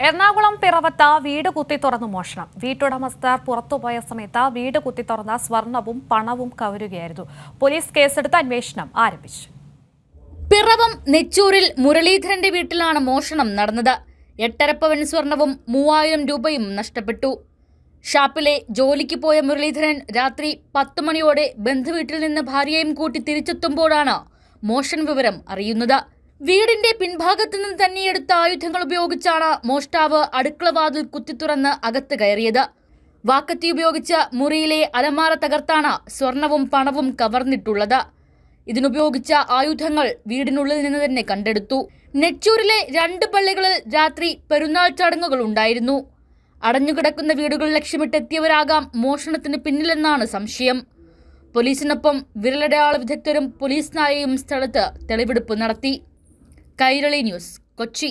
എറണാകുളം പിറവത്ത് വീട് കുത്തി തുറന്നു മോഷണം. വീട്ടുടമസ്ഥർ പുറത്തുപോയ സമയത്ത് വീട് കുത്തി തുറന്ന സ്വർണവും പണവും കവരുകയായിരുന്നു. പോലീസ് കേസെടുത്ത് അന്വേഷണം ആരംഭിച്ചു. പിറവം നെച്ചൂരിൽ മുരളീധരന്റെ വീട്ടിലാണ് മോഷണം നടന്നത്. 8.5 പവൻ സ്വർണവും 3000 രൂപയും നഷ്ടപ്പെട്ടു. ഷാപ്പിലെ ജോലിക്ക് പോയ മുരളീധരൻ രാത്രി 10 മണിയോടെ ബന്ധുവീട്ടിൽ നിന്ന് ഭാര്യയും കൂട്ടി തിരിച്ചെത്തുമ്പോഴാണ് മോഷണ വിവരം അറിയുന്നത്. വീടിന്റെ പിൻഭാഗത്തു നിന്ന് തന്നെ എടുത്ത ആയുധങ്ങൾ ഉപയോഗിച്ചാണ് മോഷ്ടാവ് അടുക്കളവാതിൽ കുത്തിത്തുറന്ന് അകത്ത് കയറിയത്. വാക്കത്തി ഉപയോഗിച്ച് മുറിയിലെ അലമാര തകർത്താണ് സ്വർണവും പണവും കവർന്നിട്ടുള്ളത്. ഇതിനുപയോഗിച്ച ആയുധങ്ങൾ വീടിനുള്ളിൽ നിന്ന് തന്നെ കണ്ടെടുത്തു. നെച്ചൂരിലെ 2 പള്ളികളിൽ രാത്രി പെരുന്നാൾ ചടങ്ങുകൾ ഉണ്ടായിരുന്നു. അടഞ്ഞുകിടക്കുന്ന വീടുകൾ ലക്ഷ്യമിട്ടെത്തിയവരാകാം മോഷണത്തിന് പിന്നിലെന്നാണ് സംശയം. പോലീസിനൊപ്പം വിരലടയാള വിദഗ്ധരും പോലീസ് നായയും സ്ഥലത്ത് തെളിവെടുപ്പ് നടത്തി. കൈരളി ന്യൂസ്, കൊച്ചി.